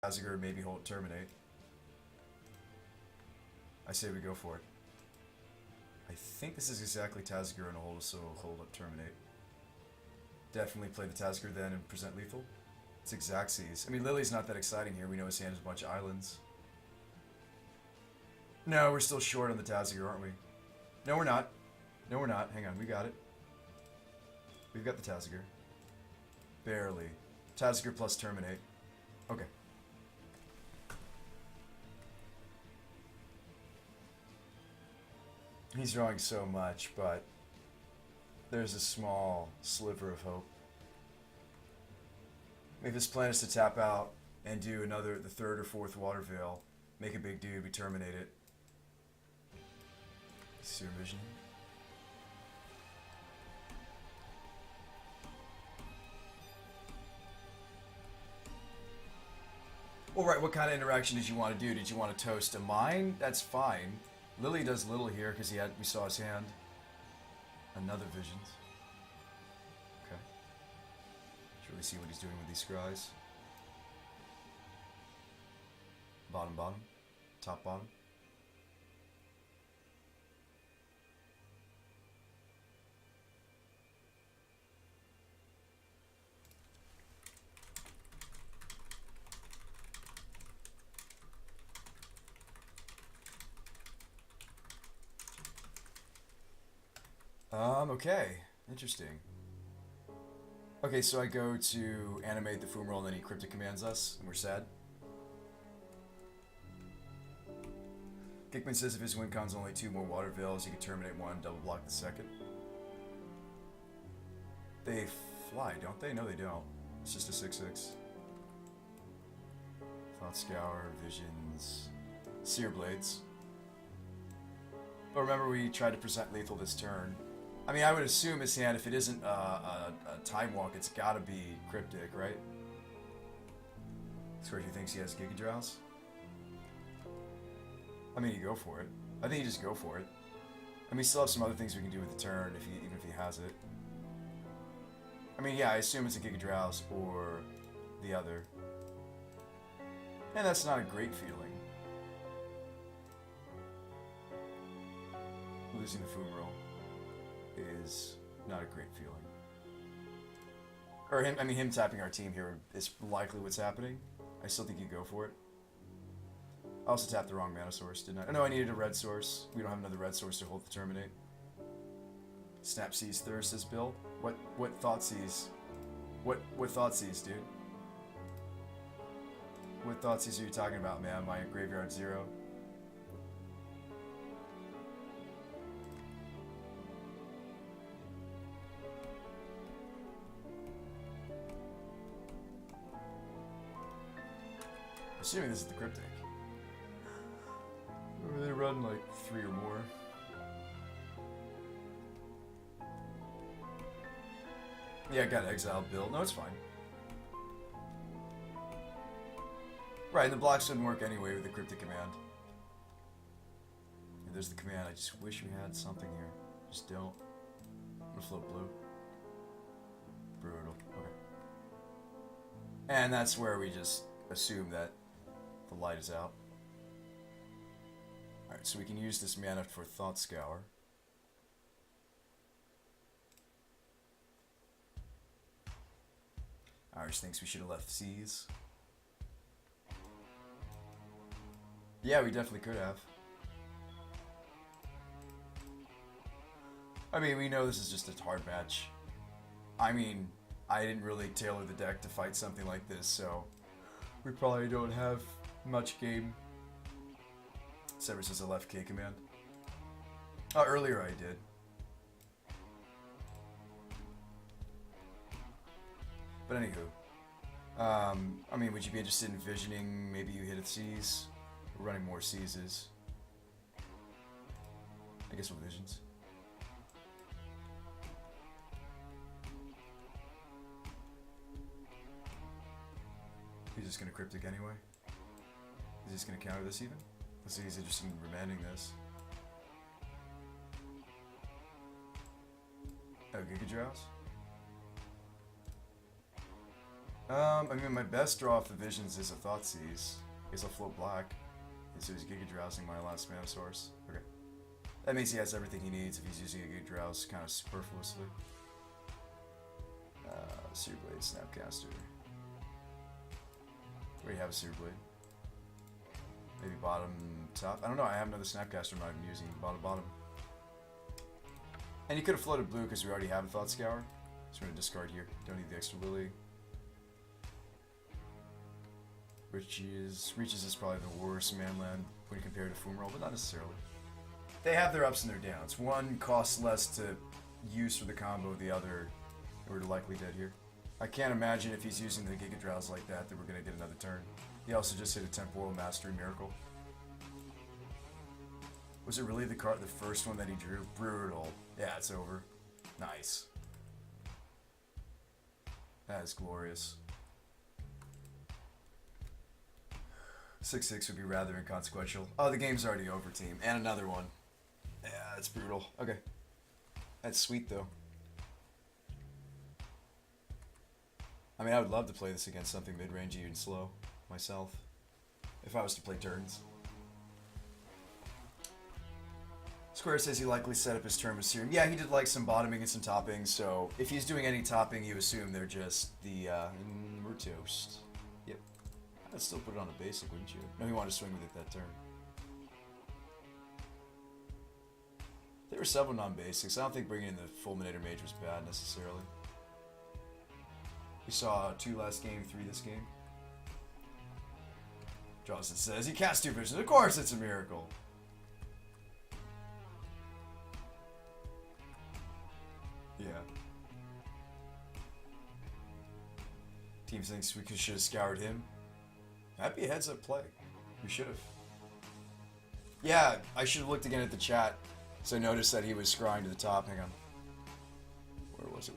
Taziger, maybe hold terminate. I say we go for it. I think this is exactly Taziger and a hold, so hold up terminate. Definitely play the Taziger then and present lethal. It's exact C's. I mean, Lily's not that exciting here. We know his hand has a bunch of islands. No, we're still short on the Taziger, aren't we? No, we're not. No, we're not. Hang on, we got it. We've got the Taziger. Barely. Taziger plus terminate. Okay. He's drawing so much, but there's a small sliver of hope. If his plan is to tap out and do the third or fourth water veil, make a big dude, we terminate it. Seer vision. Well, right, what kind of interaction did you want to do? Did you want to toast a mine? That's fine. Lily does little here because we saw his hand. Another visions. Okay. Let's really see what he's doing with these scries. Bottom, bottom. Top, bottom. Okay. Interesting. Okay, so I go to animate the Fumarole and then he cryptic commands us, and we're sad. Kickman says if his win con's only 2 more water veils, he can terminate one, double block the second. They fly, don't they? No, they don't. It's just a 6/6. Thought Scour, Visions, Seer Blades. But remember, we tried to present lethal this turn. I mean, I would assume his hand, if it isn't a Time Walk, it's gotta be Cryptic, right? Squishy thinks he has Giga Drowse. I mean, you go for it. I think you just go for it. I mean, still have some other things we can do with the turn, even if he has it. I mean, yeah, I assume it's a Giga Drowse or the other. And that's not a great feeling. Losing the Fumarole is not a great feeling. Or him tapping our team here is likely what's happening. I still think you go for it. I also tapped the wrong mana source, didn't I? Oh, no, I needed a red source. We don't have another red source to hold the terminate. Snap Seas Thirst, says Bill. What thought sees? What thought sees, dude? What thought sees are you talking about, man? My graveyard 0. Assuming this is the Cryptic. Or they run like 3 or more. Yeah, I got exiled Bill. No, it's fine. Right, and the blocks wouldn't work anyway with the Cryptic command. And there's the command. I just wish we had something here. Just don't. I'm gonna float blue. Brutal. Okay. And that's where we just assume that the light is out. Alright, so we can use this mana for Thought Scour. Irish thinks we should have left Seas. Yeah, we definitely could have. I mean, we know this is just a hard match. I mean, I didn't really tailor the deck to fight something like this, so we probably don't have much game. Sever says a left K command. Oh, earlier I did. But anywho, I mean, would you be interested in visioning? Maybe you hit a C's. We're running more C's. I guess we'll visions. He's just gonna Cryptic anyway. Is he just gonna counter this even? Let's see, he's interested in remanding this. Oh, Giga Drowse? I mean, my best draw off the visions is a Thoughtseize. I guess I'll float black. And so he's Giga Drowsing my last mana source. Okay. That means he has everything he needs if he's using a Giga Drowse kind of superfluously. Sear Blade, Snapcaster. Where do you have a Sear Blade? Maybe bottom, top? I don't know, I have another Snapcaster I'm not even using. Bottom. And you could have floated blue because we already have a Thought Scour. So we're going to discard here. Don't need the extra Lily. Reaches is probably the worst manland when you compare it to Fumarole, but not necessarily. They have their ups and their downs. One costs less to use for the combo, the other we're likely dead here. I can't imagine if he's using the Giga Drowse like that we're going to get another turn. He also just hit a Temporal Mastery Miracle. Was it really the first one that he drew? Brutal. Yeah, it's over. Nice. That is glorious. 6-6 would be rather inconsequential. Oh, the game's already over, team. And another one. Yeah, it's brutal. Okay. That's sweet, though. I mean, I would love to play this against something mid-rangey and slow, myself. If I was to play turns. Square says he likely set up his turn with Serum. Yeah, he did like some bottoming and some topping, so if he's doing any topping, you assume they're just the, we're toast. Yep. I'd still put it on a basic, wouldn't you? No, he wanted to swing with it that turn. There were several non-basics. I don't think bringing in the Fulminator Mage was bad, necessarily. We saw 2 last game, 3 this game. Johnson says, he cast 2 visions. Of course it's a miracle. Yeah. Team thinks we should have scoured him. That'd be a heads-up play. We should have. Yeah, I should have looked again at the chat. So I noticed that he was scrying to the top. Hang on. Where was it?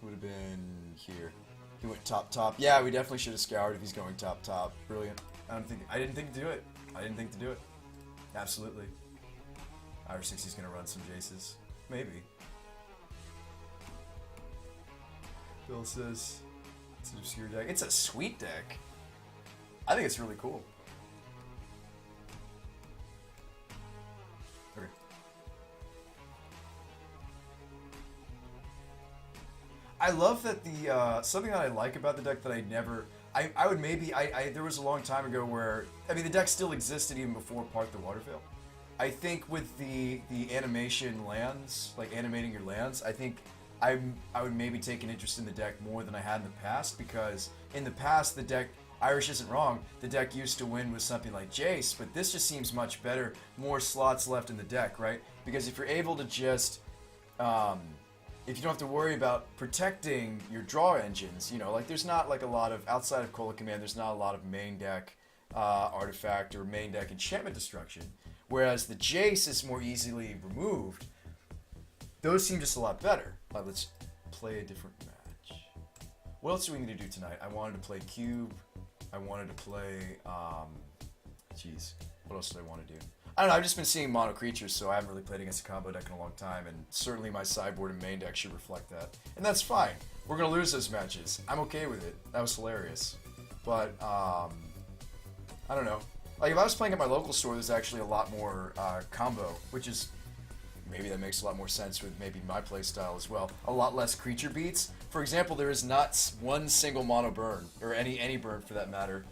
Would have been here. He went top. Yeah, we definitely should have scoured if he's going top. Brilliant. I didn't think to do it. Absolutely. Irish 60's gonna run some Jaces. Maybe. Bill says it's an obscure deck. It's a sweet deck. I think it's really cool. Okay. I love that the something that I like about the deck that there was a long time ago where the deck still existed even before Park the Waterveil. I think with the animation lands, like animating your lands, I think I would maybe take an interest in the deck more than I had in the past, because in the past the deck, Irish isn't wrong, the deck used to win with something like Jace, but this just seems much better, more slots left in the deck, right? Because if you're able to just, if you don't have to worry about protecting your draw engines, like there's not like a lot of, outside of Cola Command, there's not a lot of main deck artifact or main deck enchantment destruction. Whereas the Jace is more easily removed. Those seem just a lot better. Let's play a different match. What else do we need to do tonight? I wanted to play Cube. I wanted to play, what else did I want to do? I don't know, I've just been seeing mono creatures, so I haven't really played against a combo deck in a long time, and certainly my sideboard and main deck should reflect that. And that's fine. We're going to lose those matches. I'm okay with it. That was hilarious. But, I don't know. Like, if I was playing at my local store, there's actually a lot more combo, which is, maybe that makes a lot more sense with maybe my playstyle as well. A lot less creature beats. For example, there is not one single mono burn, or any burn for that matter,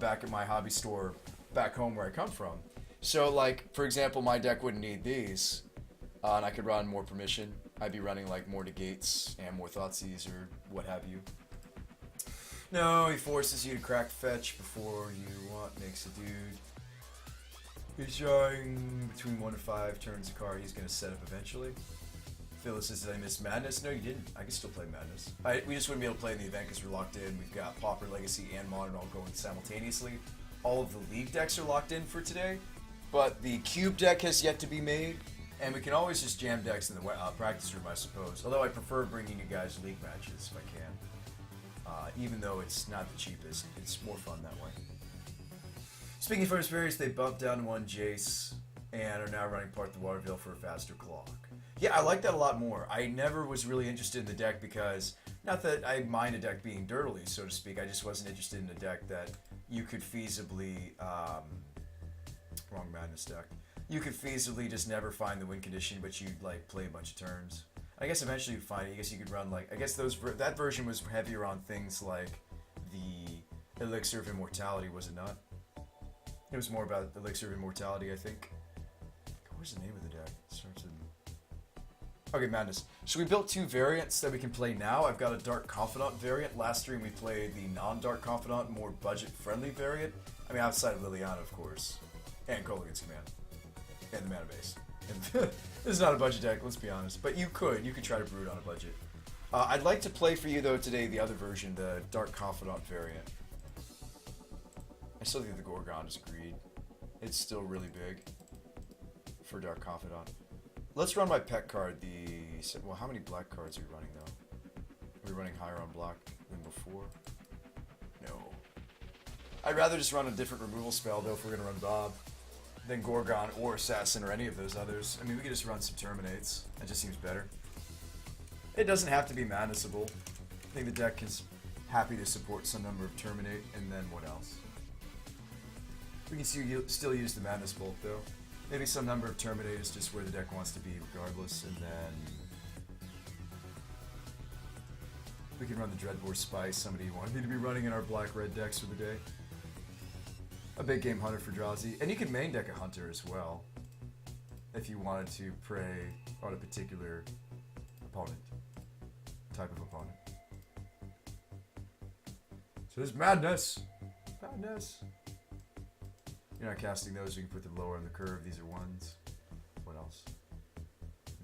back at my hobby store back home where I come from. So, like, for example, my deck wouldn't need these, and I could run more permission. I'd be running, like, more negates and more Thoughtseize or what have you. No, he forces you to crack fetch before you makes a dude. He's drawing between 1 to 5 turns a card he's going to set up eventually. Phyllis says, did I miss Madness? No, you didn't. I can still play Madness. We just wouldn't be able to play in the event because we're locked in. We've got Pauper, Legacy, and Modern all going simultaneously. All of the League decks are locked in for today, but the Cube deck has yet to be made, and we can always just jam decks in the practice room, I suppose. Although I prefer bringing you guys League matches if I can. Even though it's not the cheapest, it's more fun that way. Speaking of first variants, they bumped down 1 Jace and are now running Part the Waterveil for a faster clock. Yeah, I like that a lot more. I never was really interested in the deck because Not that I mind a deck being dirtily, so to speak. I just wasn't interested in a deck that you could feasibly, wrong madness deck. You could feasibly just never find the win condition, but you'd like play a bunch of turns. I guess eventually you'd find it. I guess you could run like, I guess that version was heavier on things like the Elixir of Immortality, was it not? It was more about Elixir of Immortality, I think. What was the name of the deck? It starts in... Okay, Madness. So we built 2 variants that we can play now. I've got a Dark Confidant variant. Last stream we played the non-Dark Confidant, more budget-friendly variant. I mean, outside of Liliana, of course. And Kolaghan's Command. And the mana base. And this is not a budget deck, let's be honest. But you could try to brew it on a budget. I'd like to play for you, though, today the other version, the Dark Confidant variant. I still think the Gorgon is greed. It's still really big for Dark Confidant. Let's run my pet card, well, how many black cards are we running, though? Are we running higher on black than before? No. I'd rather just run a different removal spell, though, if we're going to run Bob, than Gorgon or Assassin or any of those others. I mean, we could just run some Terminates. That just seems better. It doesn't have to be madnessable. I think the deck is happy to support some number of Terminate, and then what else? We can still use the Madness Bolt, though. Maybe some number of Terminate is just where the deck wants to be regardless, and then... we can run the Dreadbore Spice, somebody wanted me to be running in our black-red decks for the day. A big game Hunter for Drowsy. And you can main deck a Hunter as well, if you wanted to prey on a particular opponent. Type of opponent. So there's Madness! Madness! You're not casting those, you can put them lower on the curve. These are 1s. What else?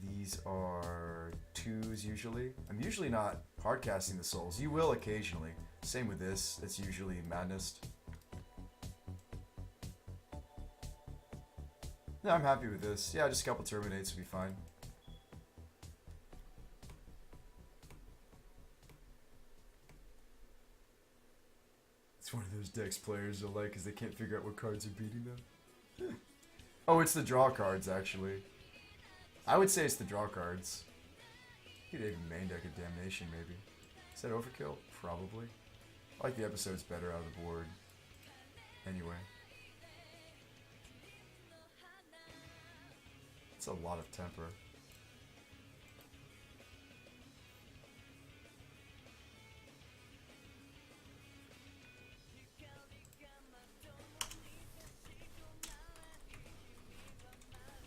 These are 2s usually. I'm usually not hard casting the souls. You will occasionally. Same with this. It's usually Madness. No, I'm happy with this. Yeah, just a couple Terminates would be fine. It's one of those decks players will like because they can't figure out what cards are beating them. Oh, it's the draw cards, actually. I would say it's the draw cards. You could even main deck a Damnation, maybe. Is that overkill? Probably. I like the episodes better out of the board. Anyway. It's a lot of temper.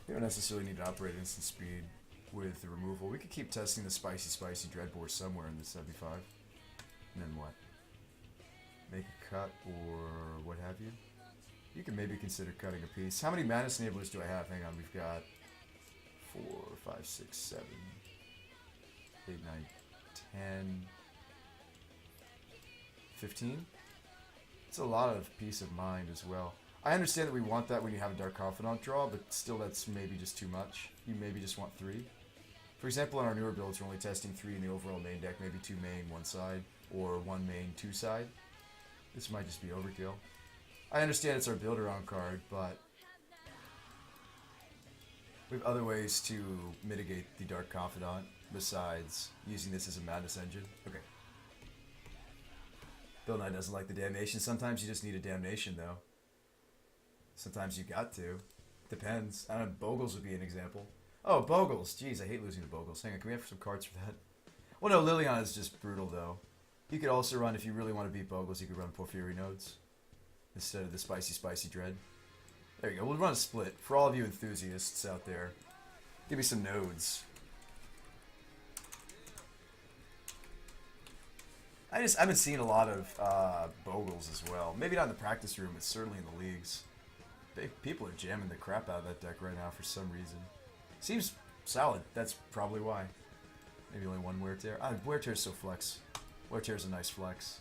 We don't necessarily need to operate instant speed with the removal. We could keep testing the spicy Dreadbore somewhere in the 75. And then what? Make a cut or what have you? You can maybe consider cutting a piece. How many Madness Enablers do I have? Hang on, we've got 4, 5, 6, 7, 8, 9, 10, 15. It's a lot of peace of mind as well. I understand that we want that when you have a Dark Confidant draw, but still that's maybe just too much. You maybe just want 3. For example, in our newer builds, we're only testing 3 in the overall main deck, maybe 2 main, 1 side, or 1 main, 2 side. This might just be overkill. I understand it's our build-around card, but we have other ways to mitigate the Dark Confidant besides using this as a Madness engine. Okay. Bill Nye doesn't like the Damnation. Sometimes you just need a Damnation, though. Sometimes you got to. Depends. I don't know, Bogles would be an example. Oh, Bogles. Jeez, I hate losing to Bogles. Hang on, can we have some cards for that? Well, no, Liliana is just brutal, though. You could also run, if you really want to beat Bogles, you could run Porphyry Nodes instead of the spicy Dread. There you go. We'll run a split. For all of you enthusiasts out there, give me some nodes. I've been seeing a lot of Bogles as well. Maybe not in the practice room, but certainly in the leagues. People are jamming the crap out of that deck right now for some reason. Seems solid. That's probably why. Maybe only 1 Wear Tear. Wear Tear is so flex. Wear Tear is a nice flex.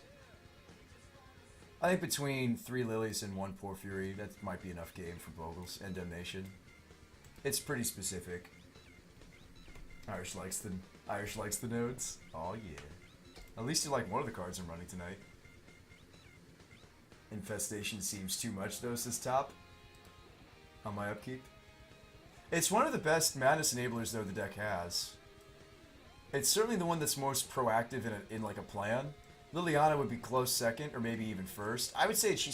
I think between 3 Lilies and 1 Porphyry, that might be enough game for Bogles and Damnation. It's pretty specific. Irish likes the nodes. Oh yeah. At least you like one of the cards I'm running tonight. Infestation seems too much though, says Top. On my upkeep. It's one of the best Madness Enablers though the deck has. It's certainly the one that's most proactive in like a plan. Liliana would be close second, or maybe even first. I would say she's